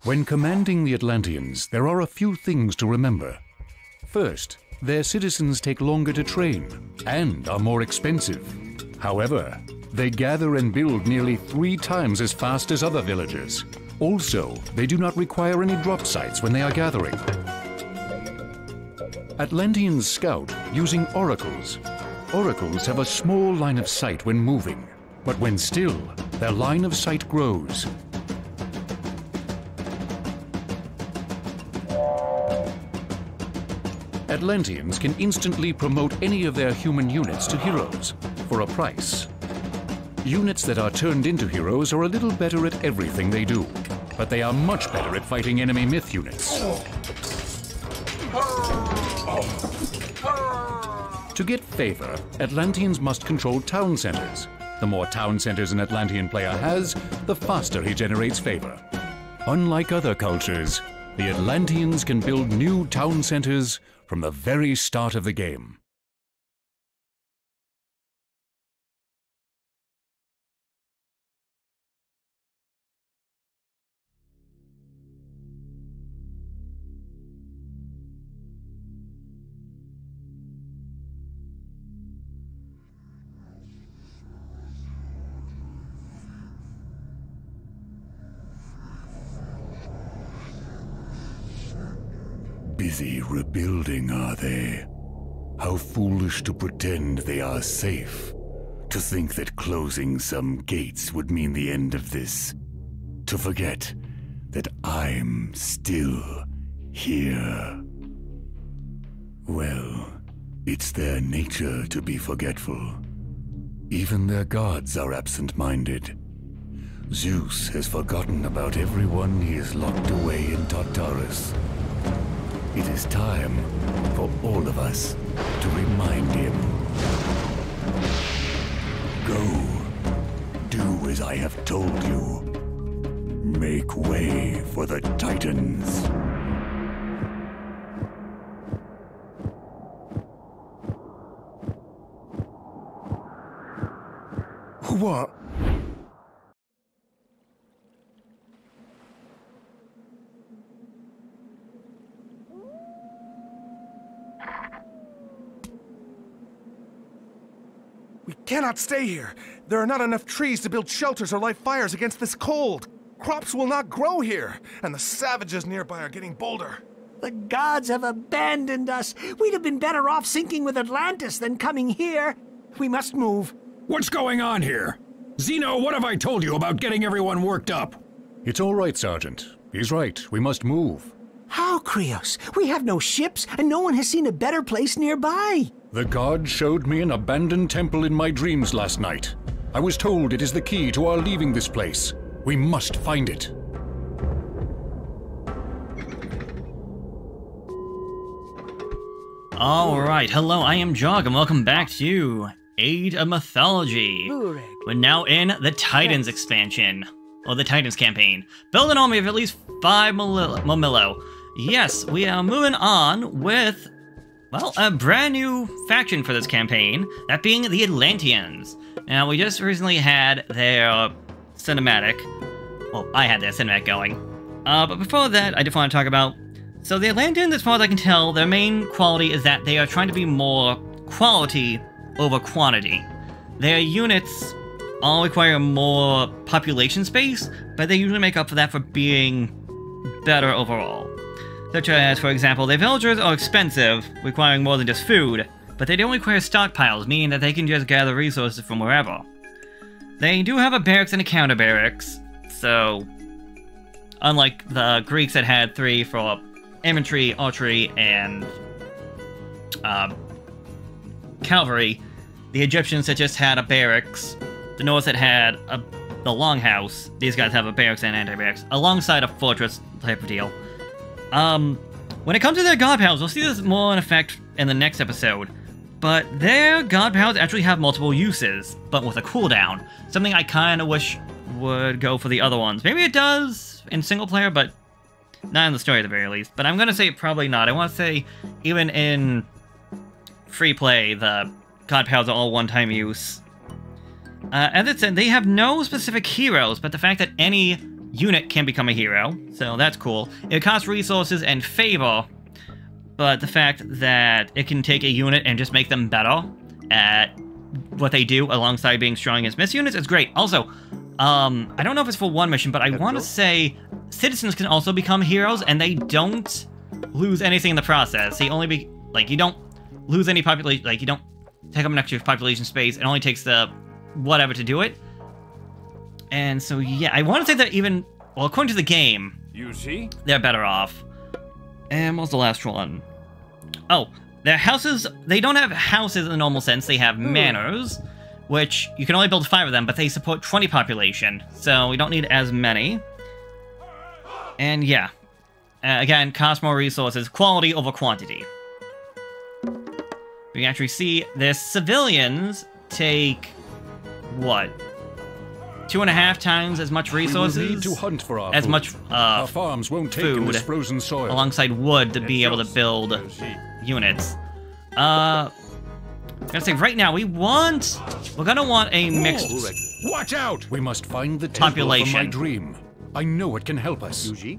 When commanding the Atlanteans, there are a few things to remember. First, their citizens take longer to train and are more expensive. However, they gather and build nearly 3 times as fast as other villagers. Also, they do not require any drop sites when they are gathering. Atlanteans scout using oracles. Oracles have a small line of sight when moving, but when still, their line of sight grows. Atlanteans can instantly promote any of their human units to heroes for a price. Units that are turned into heroes are a little better at everything they do, but they are much better at fighting enemy myth units. To get favor, Atlanteans must control town centers. The more town centers an Atlantean player has, the faster he generates favor. Unlike other cultures, the Atlanteans can build new town centers from the very start of the game. Busy rebuilding, are they? How foolish to pretend they are safe. To think that closing some gates would mean the end of this. To forget that I'm still here. Well, it's their nature to be forgetful. Even their gods are absent-minded. Zeus has forgotten about everyone he has locked away in Tartarus. It is time for all of us to remind him. Go. Do as I have told you. Make way for the Titans. What? We cannot stay here. There are not enough trees to build shelters or light fires against this cold. Crops will not grow here, and the savages nearby are getting bolder. The gods have abandoned us. We'd have been better off sinking with Atlantis than coming here. We must move. What's going on here? Zeno, what have I told you about getting everyone worked up? It's all right, Sergeant. He's right. We must move. How, Krios? We have no ships, and no one has seen a better place nearby. The gods showed me an abandoned temple in my dreams last night. I was told it is the key to our leaving this place. We must find it. Alright, hello, I am Jog, and welcome back to Age of Mythology. We're now in the Titans expansion, or the Titans campaign. Build an army of at least 5 Momillo. Yes, we are moving on with, well, a brand new faction for this campaign, that being the Atlantians. Now, we just recently had their cinematic. Well, I had their cinematic going. But before that, I just want to talk about, so the Atlanteans, as far as I can tell, their main quality is that they are trying to be more quality over quantity. Their units all require more population space, but they usually make up for that for being better overall. Such as, for example, their villagers are expensive, requiring more than just food, but they don't require stockpiles, meaning that they can just gather resources from wherever. They do have a barracks and a counter barracks, so unlike the Greeks that had 3 for infantry, archery, and cavalry, the Egyptians that just had a barracks, the Norse that had the longhouse, these guys have a barracks and anti-barracks, alongside a fortress type of deal. When it comes to their god powers, we'll see this more in effect in the next episode, but their god powers actually have multiple uses, but with a cooldown, something I kinda wish would go for the other ones. Maybe it does in single player, but not in the story at the very least. But I'm gonna say probably not. I want to say even in free play, the god powers are all one-time use. As it said, they have no specific heroes, but the fact that any unit can become a hero, so that's cool. It costs resources and favor, but the fact that it can take a unit and just make them better at what they do alongside being strong against missed units is great. Also, I don't know if it's for one mission, but I want to say citizens can also become heroes, and they don't lose anything in the process. They only you don't lose any population, like, you don't take up an extra population space. It only takes the whatever to do it. And so, yeah, I want to say that even, well, according to the game, they're better off. And what was the last one? Oh, their houses, they don't have houses in the normal sense. They have manors, which you can only build 5 of them, but they support 20 population, so we don't need as many. And yeah, again, cost more resources, quality over quantity. We can actually see the civilians take, what, 2.5 times as much resources, we will need to hunt for our as food. much our farms won't take in this frozen soil, alongside wood to be able to build units. I'm gonna say right now we're gonna want a mixed Watch out! We must find the temple population. of my dream. I know it can help us. We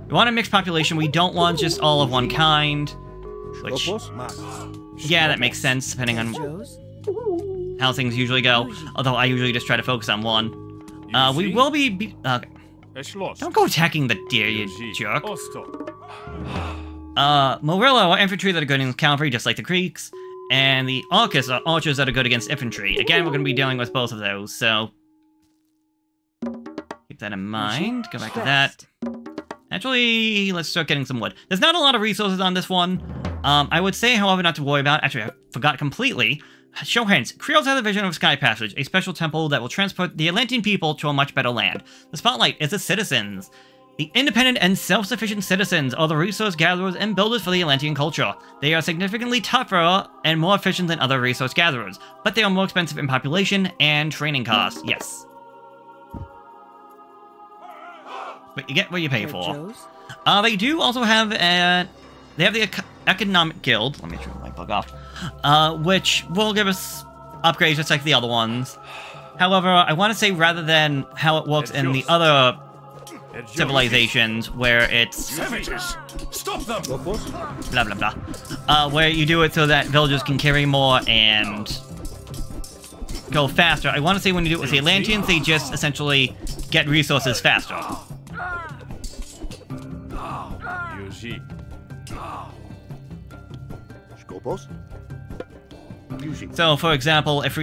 want a mixed population. We don't want just all of one kind, which, yeah, that makes sense depending on how things usually go. Although I usually just try to focus on one. We will be okay. Don't go attacking the deer, you jerk. Morillo are infantry that are good against cavalry, just like the Greeks, and the Orcus are archers that are good against infantry. Again, we're going to be dealing with both of those, so keep that in mind. Go back to that. Actually, let's start getting some wood. There's not a lot of resources on this one. I would say, however, not to worry about. Actually, I forgot completely. Show hints. Creoles have the vision of Sky Passage, a special temple that will transport the Atlantean people to a much better land. The spotlight is the citizens. The independent and self-sufficient citizens are the resource gatherers and builders for the Atlantean culture. They are significantly tougher and more efficient than other resource gatherers, but they are more expensive in population and training costs. Yes. But you get what you pay for. They do also have they have the Economic Guild. Let me turn my bug off. Which will give us upgrades just like the other ones. However, I want to say rather than how it works in the other civilizations where it's Savages! Stop them! blah blah blah, where you do it so that villagers can carry more and go faster. I want to say when you do it with the Atlanteans, they just essentially get resources faster. So, for example, if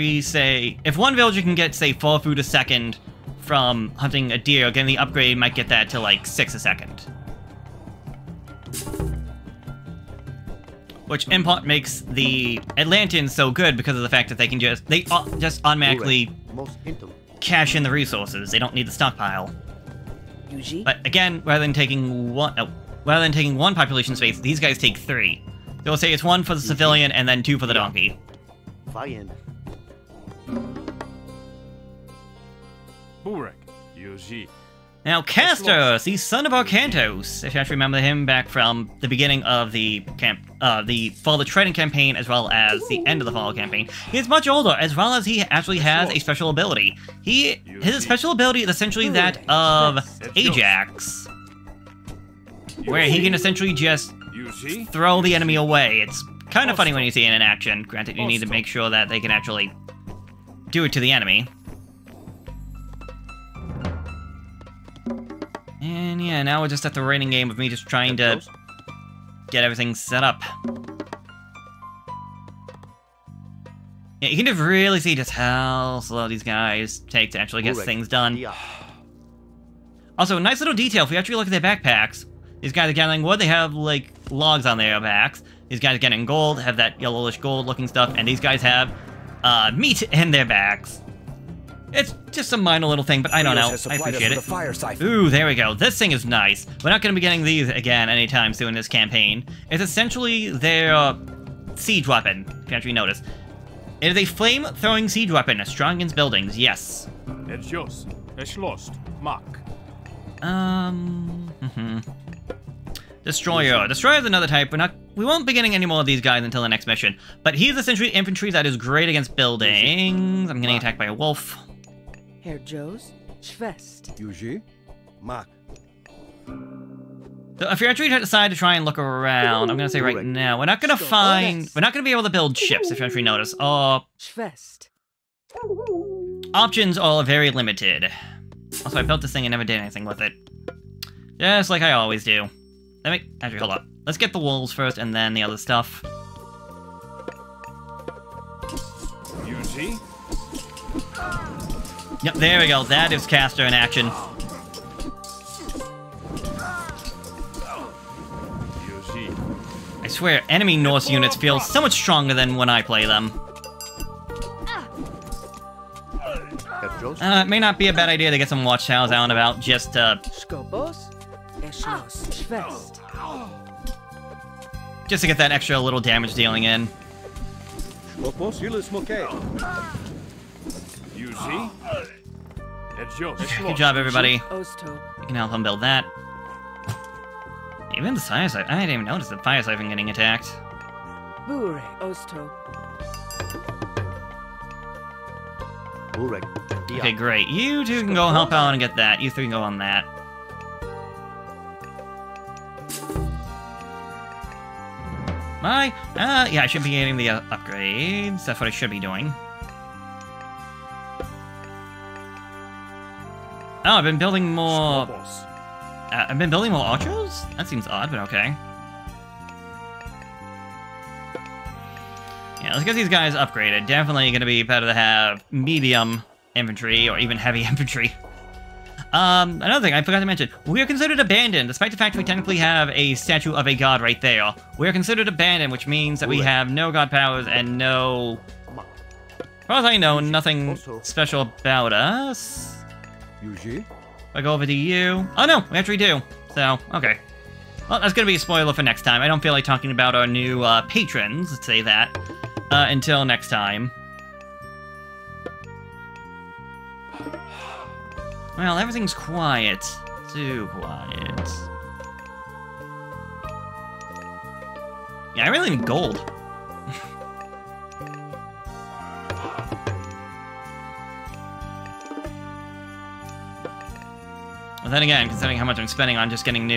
one villager can get, say, 4 food a second from hunting a deer, again, the upgrade might get that to, like, 6 a second. Which, in part, makes the Atlanteans so good because of the fact that they can just automatically cash in the resources. They don't need the stockpile. But, again, rather than taking one population space, these guys take 3. So we'll say it's 1 for the civilian and then 2 for the donkey. Now, Castor, the son of Arcantos, if you actually remember him back from the beginning of the Fall of the Trident campaign, as well as the end of the Fall campaign, he is much older, as well as he actually has a special ability. His special ability is essentially that of Ajax, where he can essentially just throw the enemy away. It's kind of funny when you see it in action. Granted, you need to make sure that they can actually do it to the enemy. And yeah, now we're just at the waiting game of me just trying to get everything set up. Yeah, you can just really see just how slow these guys take to actually get things done. Also, a nice little detail, if we actually look at their backpacks, these guys are gathering wood, they have, like, logs on their backs. These guys are getting gold, have that yellowish gold looking stuff, and these guys have meat in their backs. It's just a minor little thing, but I don't know. I appreciate it. Ooh, there we go. This thing is nice. We're not going to be getting these again anytime soon in this campaign. It's essentially their siege weapon, if you actually notice. It is a flame-throwing siege weapon, strong against buildings, yes. Destroyer. Destroyer is another type. We won't be getting any more of these guys until the next mission. But he's essentially infantry that is great against buildings. I'm getting attacked by a wolf. Herr Joes, Schwest. Mark. So if you're actually decide to try and look around, I'm gonna say right now, we're not gonna be able to build ships if you actually notice. Options are very limited. Also, I built this thing and never did anything with it. Just like I always do. Actually, hold up. Let's get the walls first and then the other stuff. You see? Yep, there we go. That is caster in action. You see? I swear, enemy Norse units feel so much stronger than when I play them. It may not be a bad idea to get some watchtowers out and about, just to get that extra little damage dealing in. You see? Good job, everybody. You can help him build that. Even the fire siphon. I didn't even notice the fire siphon getting attacked. Okay, great. You two can go help out and get that. You three can go on that. Yeah, I should be getting the upgrades. That's what I should be doing. Oh, I've been building more... I've been building more archers? That seems odd, but okay. Yeah, let's get these guys upgraded. Definitely gonna be better to have medium infantry, or even heavy infantry. Another thing I forgot to mention, we are considered abandoned, despite the fact we technically have a statue of a god right there. We are considered abandoned, which means that we have no god powers and no... As far as I know, nothing special about us. If I go over to you... Oh no, we actually do. So, okay. Well, that's gonna be a spoiler for next time. I don't feel like talking about our new patrons, let's say that, until next time. Well, everything's quiet. Too quiet. Yeah, I really need gold. But then again, considering how much I'm spending on just getting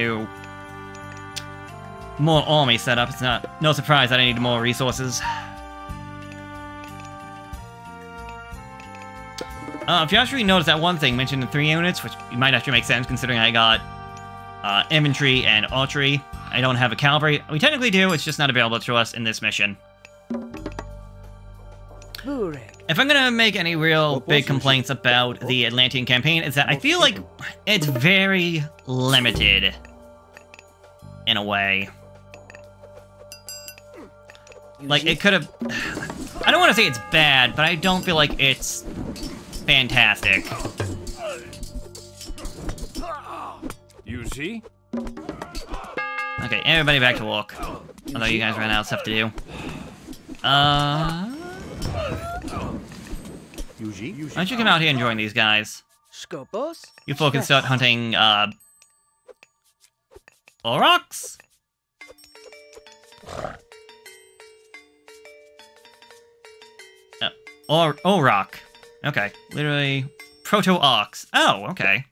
more army set up, it's no surprise that I need more resources. If you actually notice that one thing mentioned in 3 units, which might actually make sense considering I got infantry and archery. I don't have a cavalry. We technically do, it's just not available to us in this mission. If I'm gonna make any real big complaints about the Atlantian Campaign, it's that I feel like it's very limited. In a way. Like, it could have... I don't want to say it's bad, but I don't feel like it's fantastic. You see? Okay, everybody back to work. Although you guys ran out of stuff to do. Why don't you come out here and join these guys? You folk can start hunting, Aurochs? Auroch. Okay, literally, proto-ox. Oh, okay.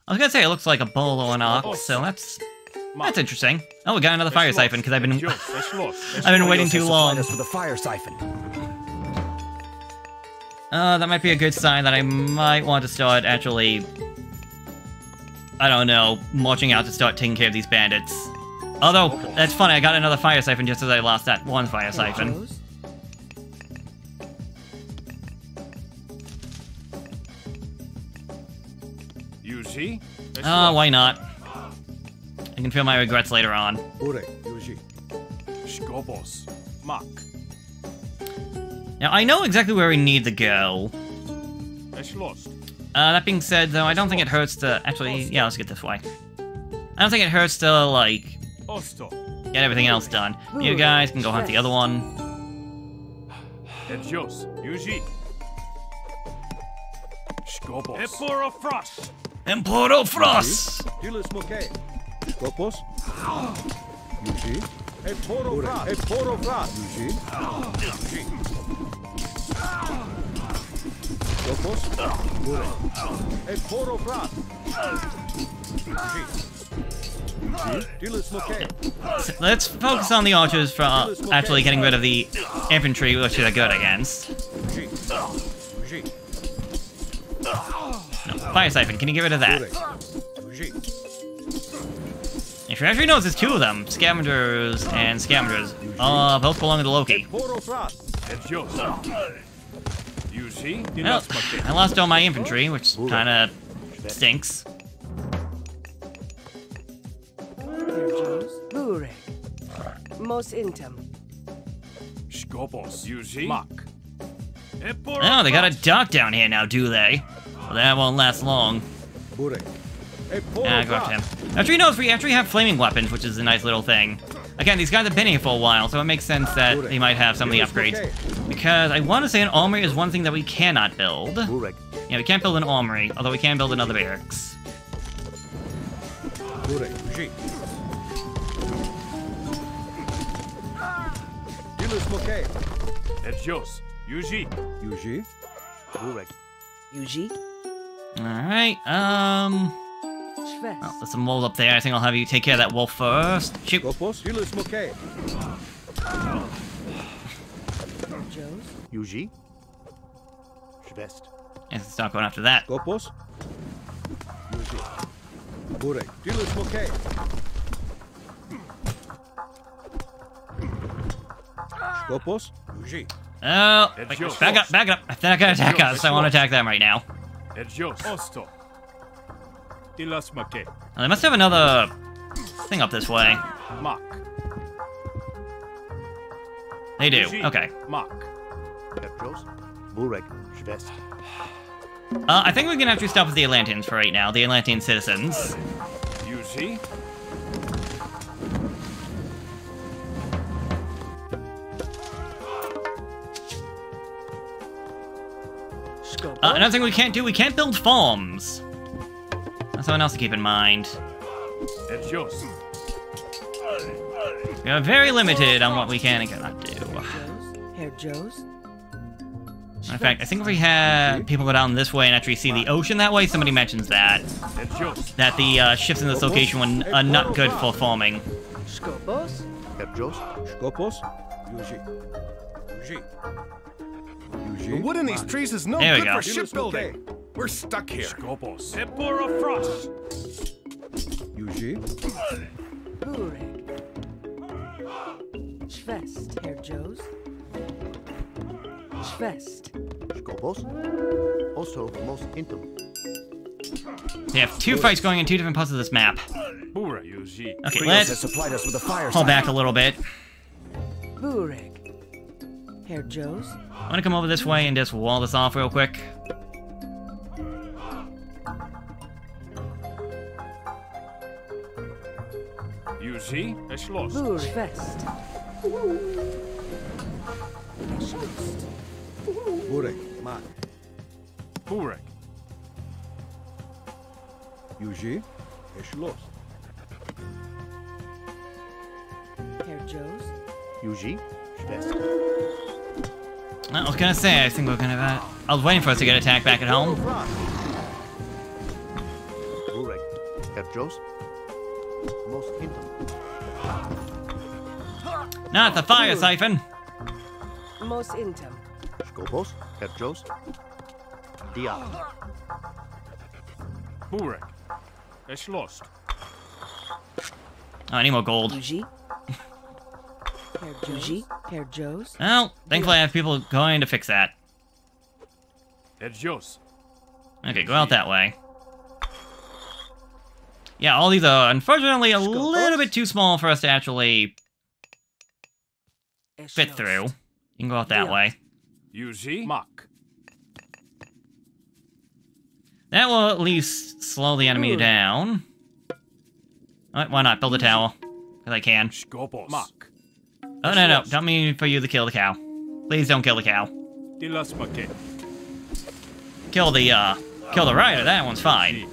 I was gonna say it looks like a bull or an ox, so that's interesting. Oh, we got another fire siphon because I've been waiting too long. That might be a good sign that I might want to start actually, I don't know, marching out to start taking care of these bandits. Although, that's funny, I got another fire siphon just as I lost that one fire siphon. You see? Why not? I can feel my regrets later on. Now, I know exactly where we need to go. That being said, though, I don't think it hurts to... Actually, yeah, let's get this way. I don't think it hurts to, like, get everything else done. You guys can go hunt the other one. Emperor Frost! Let's focus on the archers for actually getting rid of the infantry, which they're good against. No, fire siphon, can you get rid of that? If you actually notice, there's two of them. Scavengers and Scavengers. Both belong to Loki. You see? Well, I lost all my infantry, which kinda stinks. Most intim. Skopos. You see? Oh, they got a dock down here now, do they? Well, that won't last long. Yeah, go after him. Actually, no, we actually have flaming weapons, which is a nice little thing. Again, these guys have been here for a while, so it makes sense that they might have some of the upgrades. Because I want to say an armory is one thing that we cannot build. Yeah, we can't build an armory, although we can build another barracks. Alright, well, there's some wolves up there. I think I'll have you take care of that wolf first. Shoot. Let's start going after that. Oh, wait, back up, back up. They're not gonna attack us. I want to attack them right now. They must have another thing up this way. They do. Okay. I think we can actually stop with the Atlantians for right now. The Atlantean citizens. You see? Another thing we can't do, we can't build farms. That's something else to keep in mind. We are very limited on what we can and cannot do. In fact, I think if we had people go down this way and actually see the ocean that way, somebody mentions that. That the shifts in this location are not good for farming. The wood in these trees is no There we good go. for shipbuilding. We're stuck here. They have two fights going in two different parts of this map. Okay, let's pull back a little bit. I'm gonna come over this way and just wall this off real quick. You see? Es lost. Burek. I was gonna say, I think we're gonna. I was waiting for us to get attacked back at home. Not the fire siphon. Most intim. Burek. Es lost. Oh, I need more gold. Well, thankfully I have people going to fix that. Okay, go out that way. Yeah, all these are unfortunately a little bit too small for us to actually fit through. You can go out that way. You see? Mock. That will at least slow the enemy down. Alright, why not? Build a tower. Because I can. Mock. Oh, no. Don't mean for you to kill the cow. Please don't kill the cow. Kill the rider. That one's fine.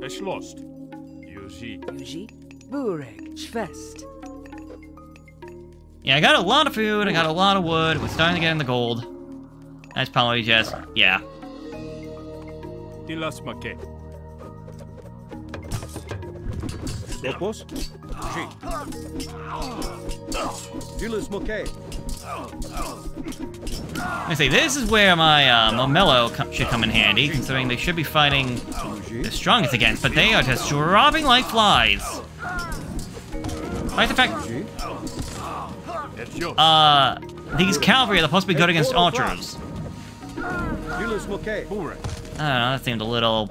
Es lost. You see. Yeah, I got a lot of food. I got a lot of wood. We're starting to get in the gold. That's probably just, yeah. Skopos. Dilis Moke. I say this is where my Momelo should come in handy, considering they should be fighting the strongest against, but they are just dropping like flies. Like the fact, these cavalry are supposed to be good against archers. Dilis Moke. I don't know, that seemed a little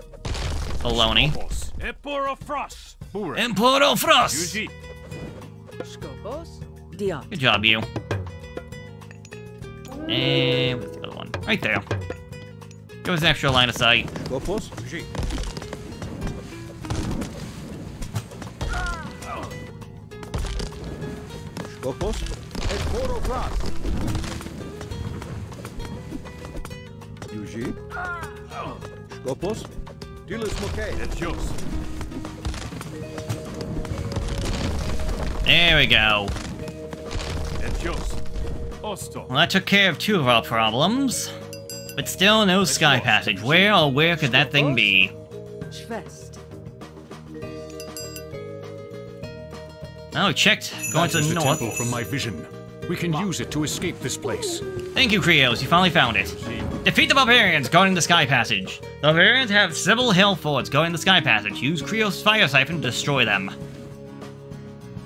baloney. Emporo Frost. Emporo Frost! Yuji. Skopos. Dion. Good job, you. And where's the other one? Right there. Give us an extra line of sight. Skopos. Skopos. Emporo Frost. Yuji. Skopos. Dilis Moke. Etjos. There we go. Etjos. Osto. Well, that took care of 2 of our problems. But still no sky passage. Where could that thing be? Schwest. Oh, we checked. Going to That is the a north. temple from my vision. We can use it to escape this place. Thank you, Krios. You finally found it. Defeat the barbarians guarding the sky passage. The barbarians have several hill forts guarding the sky passage. Use Krios' fire siphon to destroy them.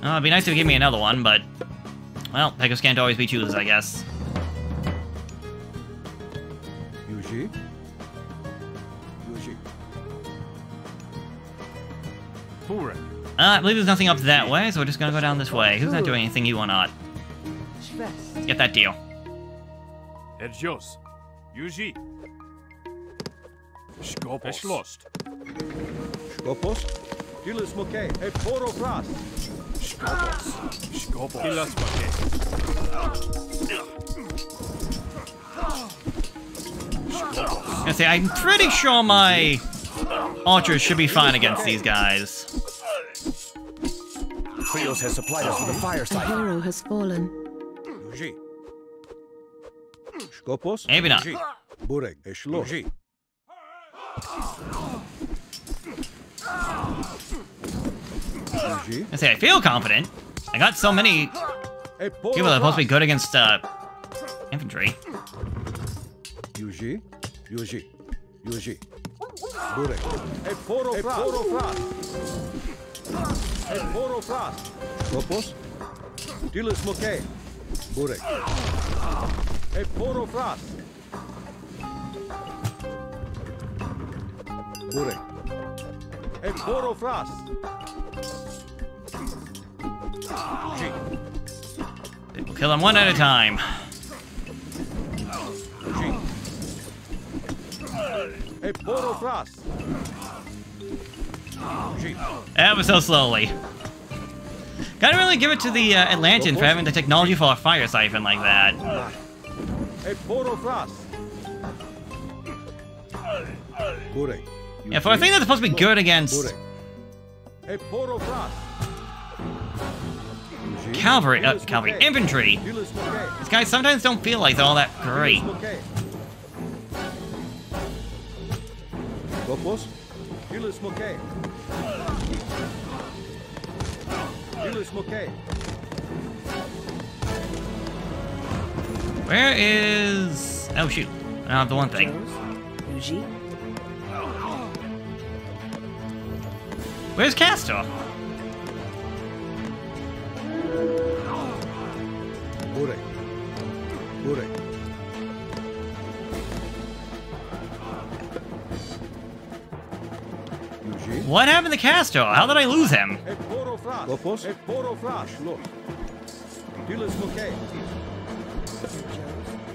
Oh, it'd be nice to give me another one, but... well, beggars can't always be choosers, I guess. Yuji. Yuji. Pure. I believe there's nothing up that way, so we're just gonna go down this way. Who's not doing anything you or not? Schwest. Get that deal. Etjos. Yuji. Skopos. Schlost. Skopos. Dilis Moke. Emporo Frost. Skopos. Skopos. Hilas Make. I say, I'm pretty sure my archers should be fine against these guys. Krios has supplied us with a fire A siphon. hero has fallen. Yuji. Skopos. Maybe not. Yuji. Burek. Eshlo. Yuji. Yuji. I say, I feel confident. I got so many Emporo people that are supposed to be Frost. good against, infantry. Yuji. Yuji. Yuji. Burek. Emporo Frost. Emporo Frost. Skopos. Dilis Moke. Burek. Emporo Frost. Burek. Emporo Frost. We'll kill them one at a time. Emporo Frost. Ever so slowly. Gotta really give it to the Atlantians for having the technology for a fire siphon like that. Emporo Frost. Burek. Yeah, for a thing that's supposed to be good against Burek. Emporo Frost. cavalry, infantry, Dilis Moke. these guys sometimes don't feel like they're all that great. Skopos. Dilis Moke. Dilis Moke. Where is... oh shoot, I don't have the one thing. Yuji. Where's Castor? Burek. Burek. Yuji. What happened to Castor? How did I lose him? Emporo Frost. Skopos. Emporo Frost. Schloss. Dilis Moke.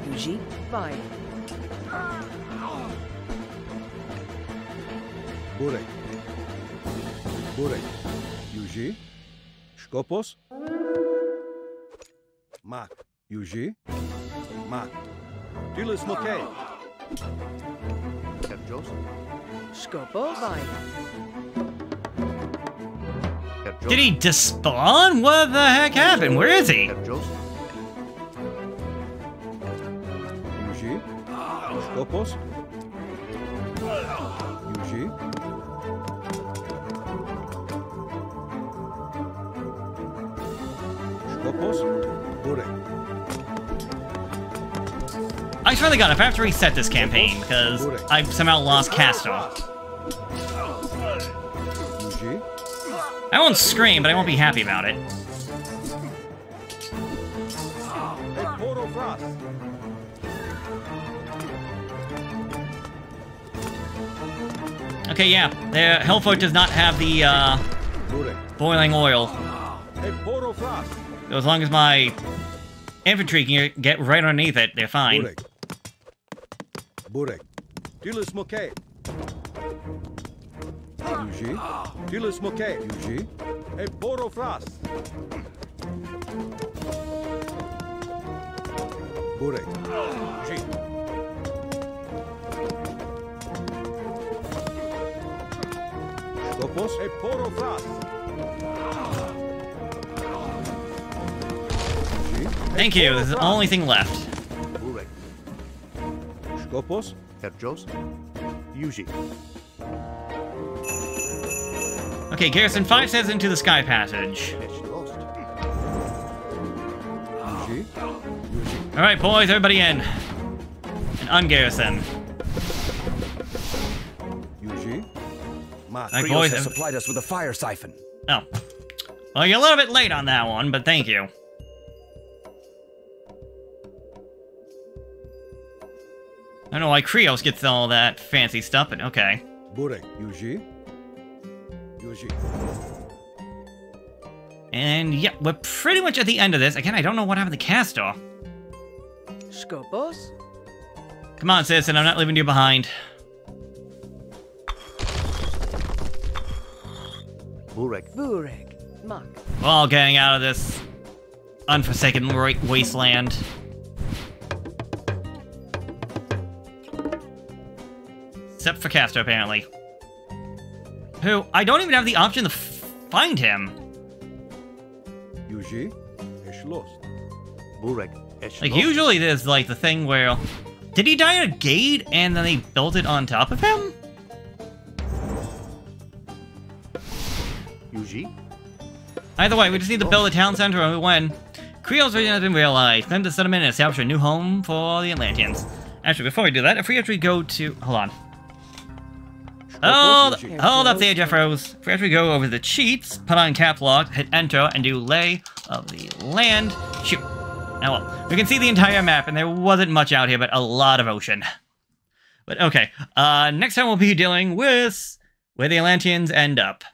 Yuji. Fire. Burek. Burek. Yuji. Skopos. Mak. Yuji. Mak. Dilis Moke. Skopos. Fire. Did he despawn? What the heck happened? Where is he? Yuji. Skopos. Yuji. Skopos. Burek. I swear to God, if I have to reset this campaign, because I've somehow lost Castor. Yuji. I won't scream, but I won't be happy about it. Et Poro Fras. Okay, yeah, the Hellfolk does not have the, Burek. boiling oil. Et Poro Fras. So as long as my infantry can get right underneath it, they're fine. Burek. Burek. Dilis Moke. Yuji. Dilis Moke. Yuji. Et Poro Fras. Burek. Yuji. Skopos. Et Poro Fras. Thank you, this is the only thing left. Burek. Skopos. Herjos. Yuji. Okay, Garrison 5 says into the Sky Passage. Lost. Yuji. Alright, boys, everybody in. And ungarrison. Yuji. Alright, Krios boys. has supplied us with a fire siphon. Oh. Well, you're a little bit late on that one, but thank you. I don't know why Krios gets all that fancy stuff, but okay. Burek. Yuji. Yuji. And yeah, we're pretty much at the end of this. Again, I don't know what happened to Castor. Skopos. Come on, citizen, I'm not leaving you behind. Burek. Burek. Mak. We're all getting out of this unforsaken wasteland. Except for Castor, apparently. Who, I don't even have the option to find him. Yuji. Esh lost. Burek. Esh Like, lost. usually there's, like, the thing where... Did he die at a gate, and then they built it on top of him? Yuji. Either way, we just need to build a town center and we win. Creole's vision has been realized. Claim the settlement and establish a new home for the Atlantians. Actually, before we do that, if we actually go to... Hold on. Hold up there, Jeff Rose. If we actually go over the cheats, put on caps lock, hit enter, and do lay of the land. Shoot. Now, well, we can see the entire map, and there wasn't much out here, but a lot of ocean. But okay, next time we'll be dealing with where the Atlanteans end up.